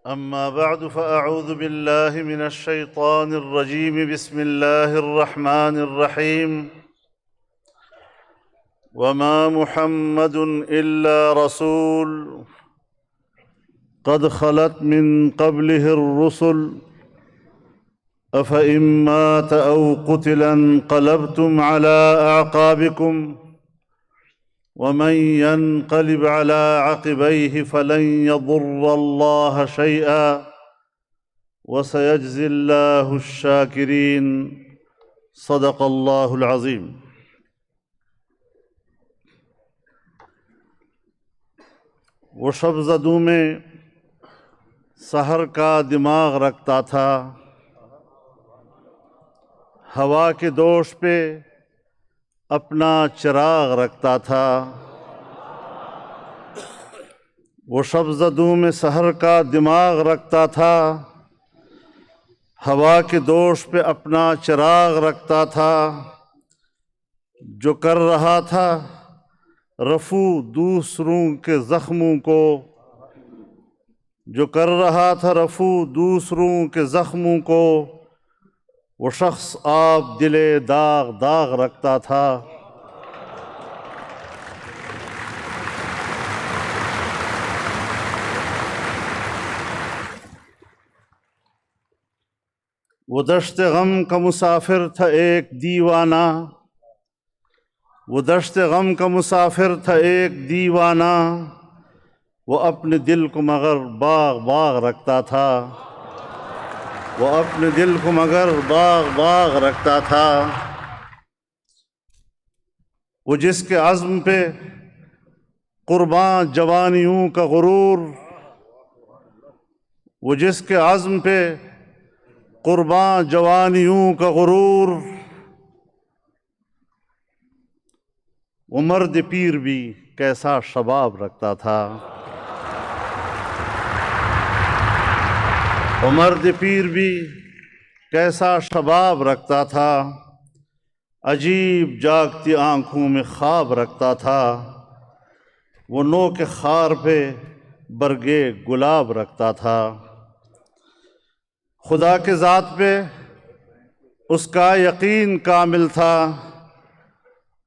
أما بعد فأعوذ بالله من الشيطان الرجيم. بسم الله الرحمن الرحيم. وما محمد إلا رسول قد خلت من قبله الرسل أفإن مات أو قتل انقلبتم على أعقابكم ومن ينقلب على عقبيه فلن يضر الله شيئا وسيجزي الله الشاكرين. صدق الله العظيم. وہ شب زدوں میں سحر کا دماغ رکھتا تھا، ہوا کے دوش پہ اپنا چراغ رکھتا تھا. وہ شب زدوں میں سحر کا دماغ رکھتا تھا، ہوا کے دوش پہ اپنا چراغ رکھتا تھا. جو کر رہا تھا رفو دوسروں کے زخموں کو، جو کر رہا تھا رفو دوسروں کے زخموں کو، وہ شخص آپ دلے داغ داغ رکھتا تھا. وہ دشت غم کا مسافر تھا ایک دیوانہ، وہ دشت غم کا مسافر تھا ایک دیوانہ. وہ اپنے دل کو مگر باغ باغ رکھتا تھا، وہ اپنے دل کو مگر باغ باغ رکھتا تھا. وہ جس کے عزم پہ قرباں جوانیوں کا غرور، وہ جس کے عزم پہ قرباں جوانیوں کا غرور، وہ مرد پیر بھی کیسا شباب رکھتا تھا. وہ مرد پیر بھی کیسا شباب رکھتا تھا. عجیب جاگتی آنکھوں میں خواب رکھتا تھا. وہ نو کے خار پہ برگے گلاب رکھتا تھا. خدا کے ذات پہ اس کا یقین کامل تھا.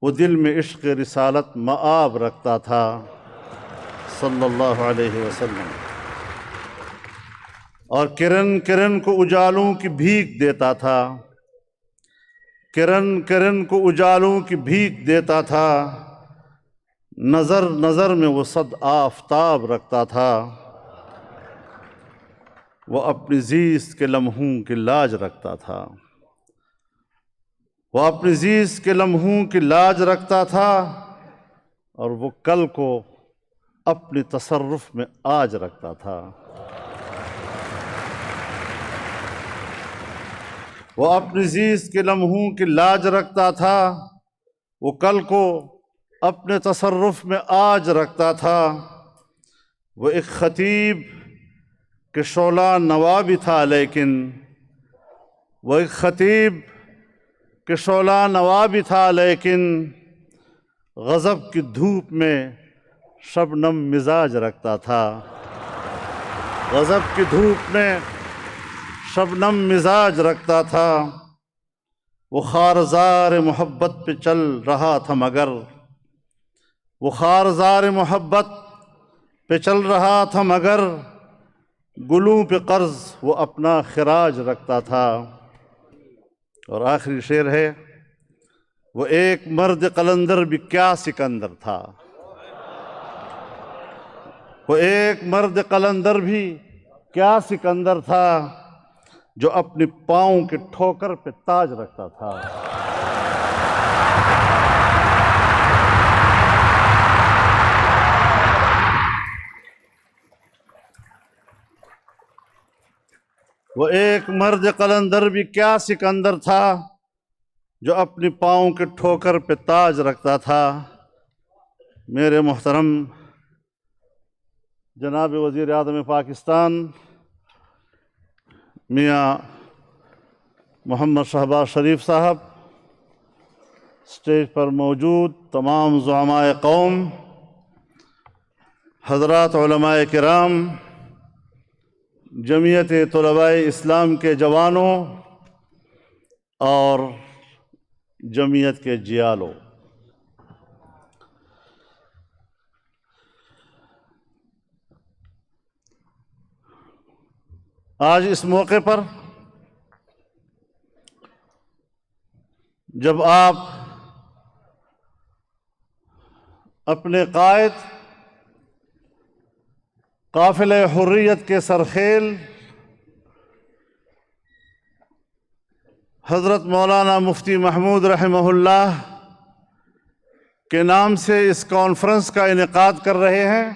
وہ دل میں عشق رسالت مآب رکھتا تھا صلی اللہ علیہ وسلم. اور کرن کرن کو اجالوں کی بھیک دیتا تھا، کرن کرن کو اجالوں کی بھیک دیتا تھا. نظر نظر میں وہ صد آفتاب رکھتا تھا. وہ اپنی زیست کے لمحوں کی لاج رکھتا تھا، وہ اپنی زیست کے لمحوں کی لاج رکھتا تھا. اور وہ کل کو اپنے تصرف میں آج رکھتا تھا. وہ اپنی زیست کے لمحوں کی لاج رکھتا تھا، وہ کل کو اپنے تصرف میں آج رکھتا تھا. وہ ایک خطیب کہ شعلہ نوا بھی تھا لیکن، وہ ایک خطیب کہ شعلہ نوا بھی تھا لیکن، غضب کی دھوپ میں شبنم مزاج رکھتا تھا. غضب کی دھوپ میں شبنم مزاج رکھتا تھا. وہ خارزار محبت پہ چل رہا تھا مگر، وہ خارزار محبت پہ چل رہا تھا مگر، گلوں پہ قرض وہ اپنا خراج رکھتا تھا. اور آخری شعر ہے، وہ ایک مرد قلندر بھی کیا سکندر تھا. وہ ایک مرد قلندر بھی کیا سکندر تھا، جو اپنے پاؤں کے ٹھوکر پہ تاج رکھتا تھا. وہ ایک مرد قلندر بھی کیا سکندر تھا، جو اپنے پاؤں کے ٹھوکر پہ تاج رکھتا تھا. میرے محترم جناب وزیر اعظم پاکستان میاں محمد شہباز شریف صاحب، اسٹیج پر موجود تمام زعماء قوم، حضرات علماء کرام، جمعیت طلباء اسلام کے جوانوں اور جمعیت کے جیالوں، آج اس موقع پر جب آپ اپنے قائد قافلہ حریت کے سرخیل حضرت مولانا مفتی محمود رحمہ اللہ کے نام سے اس کانفرنس کا انعقاد کر رہے ہیں،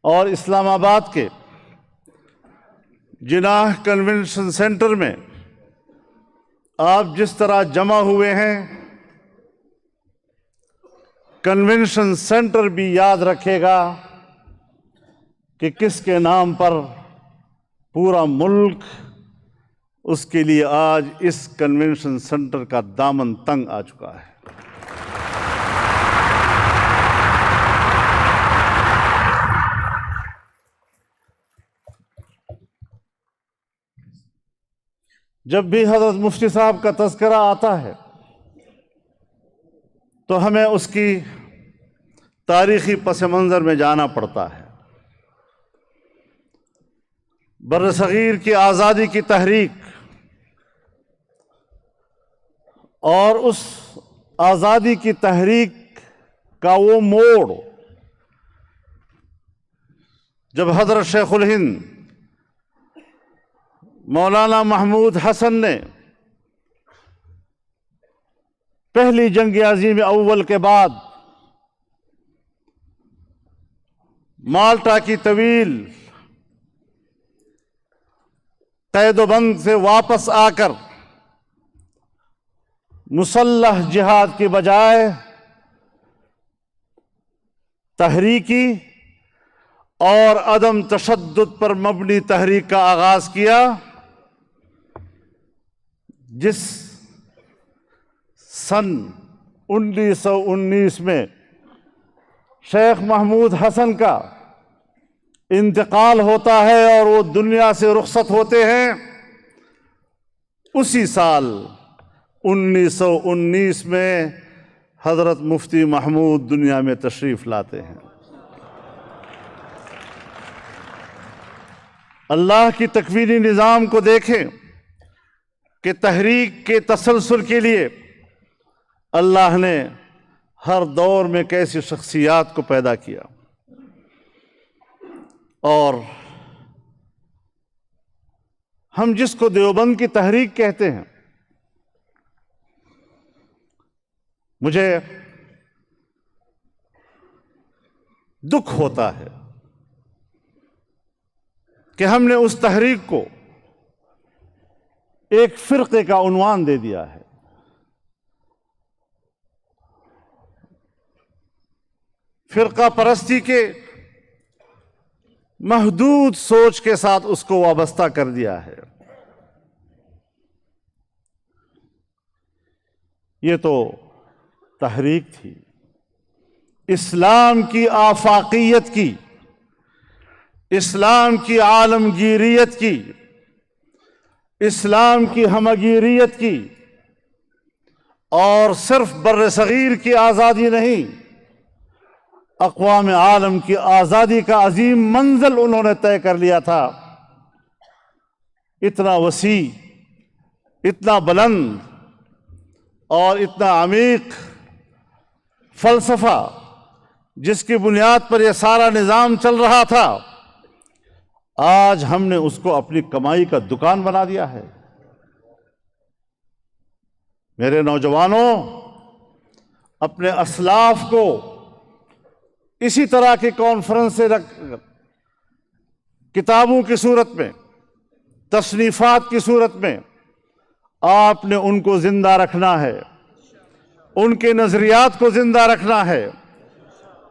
اور اسلام آباد کے جناح کنونشن سینٹر میں آپ جس طرح جمع ہوئے ہیں، کنونشن سینٹر بھی یاد رکھے گا کہ کس کے نام پر پورا ملک اس کے لیے آج اس کنونشن سینٹر کا دامن تنگ آ چکا ہے۔ جب بھی حضرت مفتی صاحب کا تذکرہ آتا ہے تو ہمیں اس کی تاریخی پس منظر میں جانا پڑتا ہے۔ برصغیر کی آزادی کی تحریک اور اس آزادی کی تحریک کا وہ موڑ جب حضرت شیخ الہند مولانا محمود حسن نے پہلی جنگ عظیم اول کے بعد مالٹا کی طویل قید و بند سے واپس آ کر مسلح جہاد کی بجائے تحریکی اور عدم تشدد پر مبنی تحریک کا آغاز کیا، جس سن 1919 میں شیخ محمود حسن کا انتقال ہوتا ہے اور وہ دنیا سے رخصت ہوتے ہیں، اسی سال 1919 میں حضرت مفتی محمود دنیا میں تشریف لاتے ہیں۔ اللہ کی تکوینی نظام کو دیکھیں کہ تحریک کے تسلسل کے لیے اللہ نے ہر دور میں کیسی شخصیات کو پیدا کیا، اور ہم جس کو دیوبند کی تحریک کہتے ہیں، مجھے دکھ ہوتا ہے کہ ہم نے اس تحریک کو ایک فرقے کا عنوان دے دیا ہے۔ فرقہ پرستی کے محدود سوچ کے ساتھ اس کو وابستہ کر دیا ہے۔ یہ تو تحریک تھی اسلام کی آفاقیت کی، اسلام کی عالمگیریت کی، اسلام کی ہمگیریت کی، اور صرف بر صغیر کی آزادی نہیں، اقوام عالم کی آزادی کا عظیم منزل انہوں نے طے کر لیا تھا۔ اتنا وسیع، اتنا بلند اور اتنا عمیق فلسفہ جس کی بنیاد پر یہ سارا نظام چل رہا تھا، آج ہم نے اس کو اپنی کمائی کا دکان بنا دیا ہے۔ میرے نوجوانوں، اپنے اسلاف کو اسی طرح کی کانفرنس سے کتابوں کی صورت میں، تصنیفات کی صورت میں آپ نے ان کو زندہ رکھنا ہے، ان کے نظریات کو زندہ رکھنا ہے،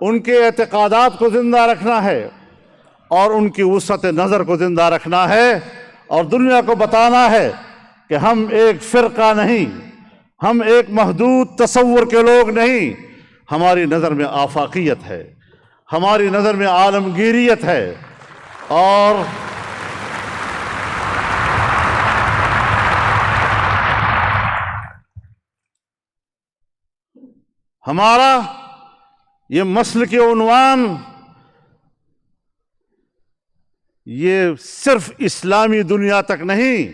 ان کے اعتقادات کو زندہ رکھنا ہے، اور ان کی وسعت نظر کو زندہ رکھنا ہے، اور دنیا کو بتانا ہے کہ ہم ایک فرقہ نہیں، ہم ایک محدود تصور کے لوگ نہیں، ہماری نظر میں آفاقیت ہے، ہماری نظر میں عالمگیریت ہے، اور ہمارا یہ مسلک عنوان یہ صرف اسلامی دنیا تک نہیں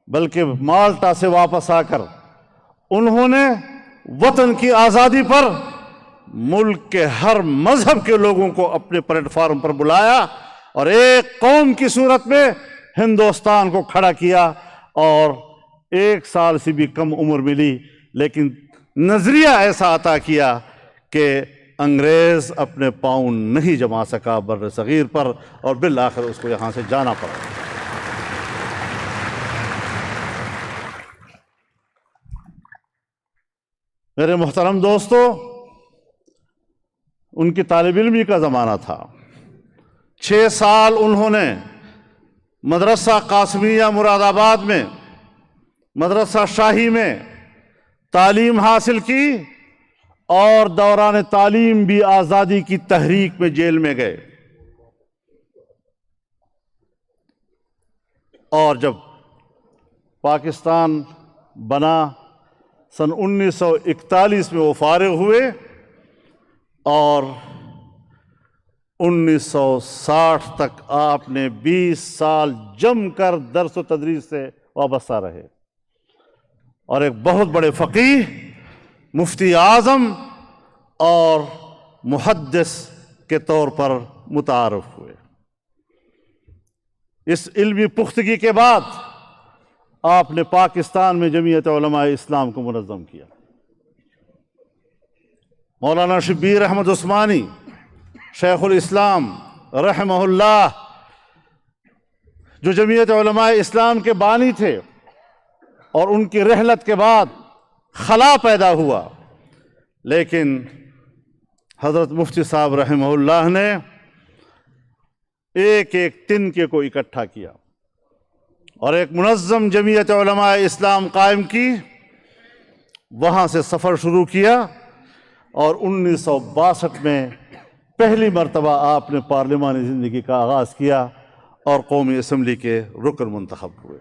بلکہ مالٹا سے واپس آ کر انہوں نے وطن کی آزادی پر ملک کے ہر مذہب کے لوگوں کو اپنے پلیٹ فارم پر بلایا اور ایک قوم کی صورت میں ہندوستان کو کھڑا کیا، اور 1 سال سے بھی کم عمر ملی لیکن نظریہ ایسا عطا کیا کہ انگریز اپنے پاؤں نہیں جما سکا بر صغیر پر، اور بالآخر اس کو یہاں سے جانا پڑا۔ میرے محترم دوستو، ان کی طالب علمی کا زمانہ تھا۔ 6 سال انہوں نے مدرسہ قاسمیہ مراد آباد میں، مدرسہ شاہی میں تعلیم حاصل کی، اور دوران تعلیم بھی آزادی کی تحریک میں جیل میں گئے، اور جب پاکستان بنا سن 1941 میں وہ فارغ ہوئے، اور 1960 تک آپ نے 20 سال جم کر درس و تدریس سے وابستہ رہے، اور ایک بہت بڑے فقیہ، مفتی اعظم اور محدث کے طور پر متعارف ہوئے۔ اس علمی پختگی کے بعد آپ نے پاکستان میں جمعیت علماء اسلام کو منظم کیا۔ مولانا شبیر احمد عثمانی شیخ الاسلام رحمہ اللہ، جو جمعیت علماء اسلام کے بانی تھے، اور ان کی رحلت کے بعد خلا پیدا ہوا، لیکن حضرت مفتی صاحب رحمہ اللہ نے ایک تنکے کو اکٹھا کیا اور ایک منظم جمعیت علماء اسلام قائم کی، وہاں سے سفر شروع کیا، اور 1962 میں پہلی مرتبہ آپ نے پارلیمانی زندگی کا آغاز کیا اور قومی اسمبلی کے رکن منتخب ہوئے۔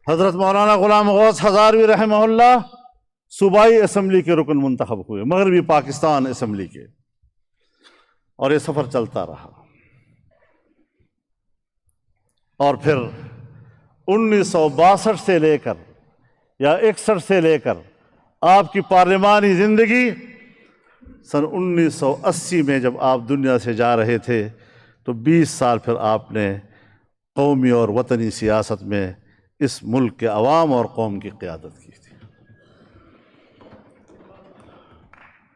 حضرت مولانا غلام غوث ہزاروی رحمہ اللہ صوبائی اسمبلی کے رکن منتخب ہوئے، مغربی پاکستان اسمبلی کے، اور یہ سفر چلتا رہا، اور پھر 1962 سے لے کر یا 61 سے لے کر آپ کی پارلیمانی زندگی سن 1980 میں جب آپ دنیا سے جا رہے تھے تو 20 سال پھر آپ نے قومی اور وطنی سیاست میں اس ملک کے عوام اور قوم کی قیادت کی تھی۔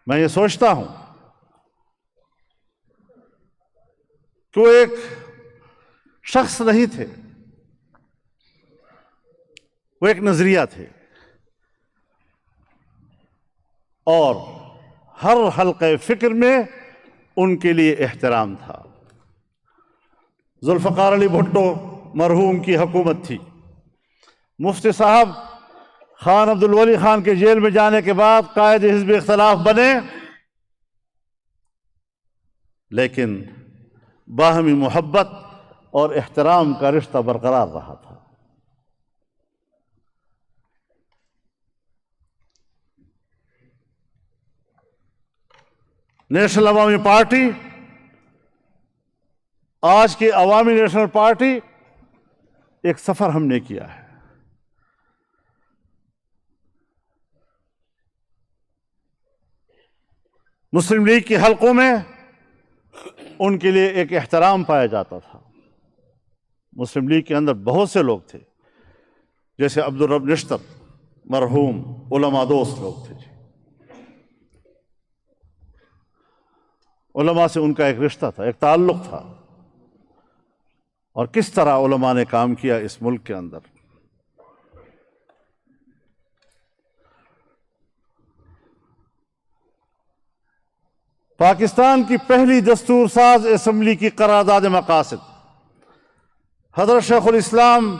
میں یہ سوچتا ہوں کہ وہ ایک شخص نہیں تھے، وہ ایک نظریہ تھے، اور ہر حلقہ فکر میں ان کے لیے احترام تھا۔ ذوالفقار علی بھٹو مرحوم کی حکومت تھی، مفتی صاحب خان عبد الولی خان کے جیل میں جانے کے بعد قائد حزب اختلاف بنے، لیکن باہمی محبت اور احترام کا رشتہ برقرار رہا تھا۔ نیشنل عوامی پارٹی، آج کی عوامی نیشنل پارٹی، ایک سفر ہم نے کیا ہے۔ مسلم لیگ کی حلقوں میں ان کے لیے ایک احترام پایا جاتا تھا۔ مسلم لیگ کے اندر بہت سے لوگ تھے، جیسے عبدالرب نشتر مرحوم علماء دوست لوگ تھے، علماء سے ان کا ایک رشتہ تھا، ایک تعلق تھا، اور کس طرح علماء نے کام کیا اس ملک کے اندر۔ پاکستان کی پہلی دستور ساز اسمبلی کی قرارداد مقاصد حضرت شیخ الاسلام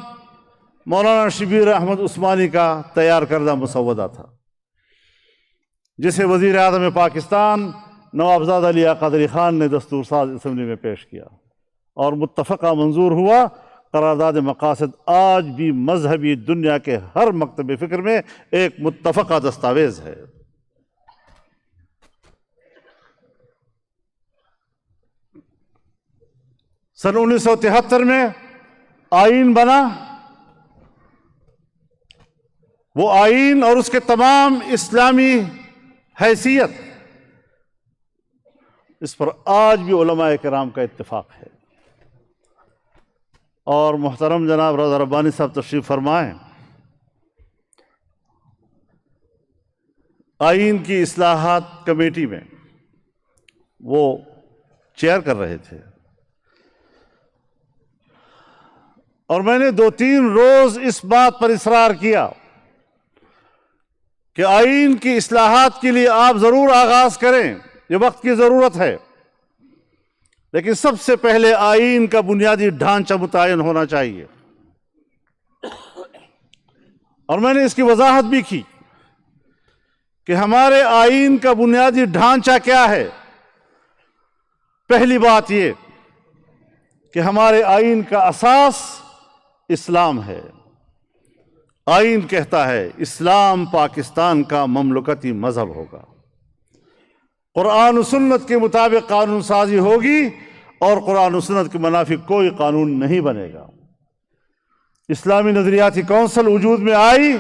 مولانا شبیر احمد عثمانی کا تیار کردہ مسودہ تھا۔ جسے وزیر اعظم پاکستان نوابزاد علی قادری خان نے دستور ساز اسمبلی میں پیش کیا اور متفقہ منظور ہوا۔ قرارداد مقاصد آج بھی مذہبی دنیا کے ہر مکتب فکر میں ایک متفقہ دستاویز ہے۔ سن 1973 میں آئین بنا، وہ آئین اور اس کے تمام اسلامی حیثیت، اس پر آج بھی علماء کرام کا اتفاق ہے۔ اور محترم جناب رضا ربانی صاحب تشریف فرمائیں، آئین کی اصلاحات کمیٹی میں وہ چیئر کر رہے تھے، اور میں نے 2-3 روز اس بات پر اصرار کیا کہ آئین کی اصلاحات کے لیے آپ ضرور آغاز کریں، یہ وقت کی ضرورت ہے، لیکن سب سے پہلے آئین کا بنیادی ڈھانچہ متعین ہونا چاہیے۔ اور میں نے اس کی وضاحت بھی کی کہ ہمارے آئین کا بنیادی ڈھانچہ کیا ہے۔ پہلی بات یہ کہ ہمارے آئین کا اساس اسلام ہے۔ آئین کہتا ہے اسلام پاکستان کا مملکتی مذہب ہوگا، قرآن و سنت کے مطابق قانون سازی ہوگی اور قرآن و سنت کے منافی کوئی قانون نہیں بنے گا۔ اسلامی نظریاتی کونسل وجود میں آئی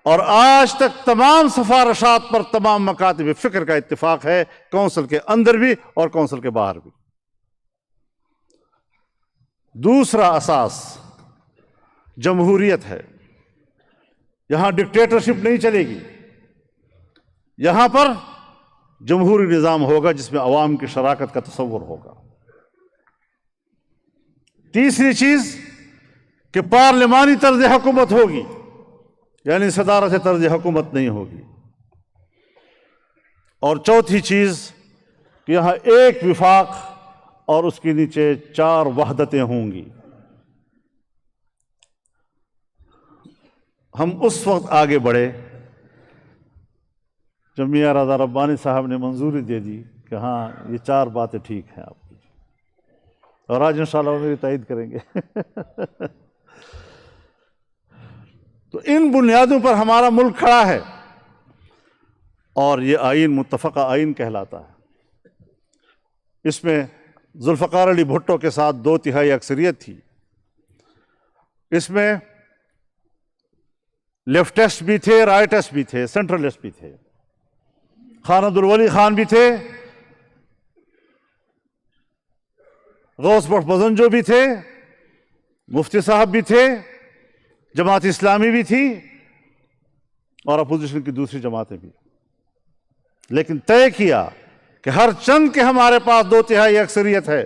اور آج تک تمام سفارشات پر تمام مکاتب فکر کا اتفاق ہے، کونسل کے اندر بھی اور کونسل کے باہر بھی۔ دوسرا اساس جمہوریت ہے۔ یہاں ڈکٹیٹرشپ نہیں چلے گی، یہاں پر جمہوری نظام ہوگا جس میں عوام کی شراکت کا تصور ہوگا۔ تیسری چیز کہ پارلیمانی طرز حکومت ہوگی، یعنی صدارت طرز حکومت نہیں ہوگی۔ اور چوتھی چیز کہ یہاں ایک وفاق اور اس کے نیچے 4 وحدتیں ہوں گی۔ ہم اس وقت آگے بڑھے جب میاں رضا ربانی صاحب نے منظوری دے دی کہ ہاں یہ 4 باتیں ٹھیک ہیں آپ کی، اور آج انشاءاللہ وہ میری تائید کریں گے۔ تو ان بنیادوں پر ہمارا ملک کھڑا ہے، اور یہ آئین متفقہ آئین کہلاتا ہے۔ اس میں ذوالفقار علی بھٹو کے ساتھ 2/3 اکثریت تھی۔ اس میں لیفٹسٹ بھی تھے، رائٹسٹ بھی تھے، سینٹرلسٹ بھی تھے، خان عبدالولی خان بھی تھے، غوث بٹ بزنجو بھی تھے، مفتی صاحب بھی تھے، جماعت اسلامی بھی تھی، اور اپوزیشن کی دوسری جماعتیں بھی۔ لیکن طے کیا کہ ہر چند کے ہمارے پاس 2/3 اکثریت ہے،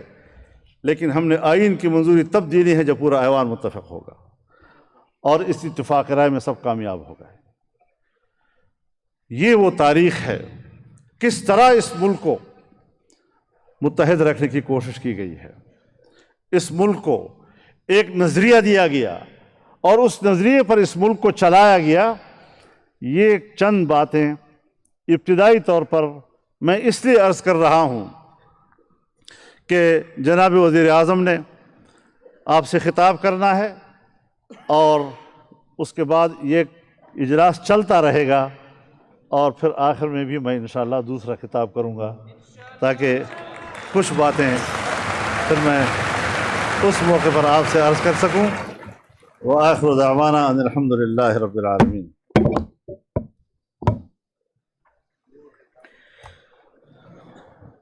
لیکن ہم نے آئین کی منظوری تب دینی ہے جب پورا ایوان متفق ہوگا، اور اس اتفاق رائے میں سب کامیاب ہو گئے۔ یہ وہ تاریخ ہے کس طرح اس ملک کو متحد رکھنے کی کوشش کی گئی ہے۔ اس ملک کو ایک نظریہ دیا گیا اور اس نظریے پر اس ملک کو چلایا گیا۔ یہ چند باتیں ابتدائی طور پر میں اس لیے عرض کر رہا ہوں کہ جناب وزیر اعظم نے آپ سے خطاب کرنا ہے، اور اس کے بعد یہ اجلاس چلتا رہے گا، اور پھر آخر میں بھی میں انشاءاللہ دوسرا خطاب کروں گا، تاکہ کچھ باتیں پھر میں اس موقع پر آپ سے عرض کر سکوں۔ وآخر دعوانا ان الحمد للہ رب العالمین۔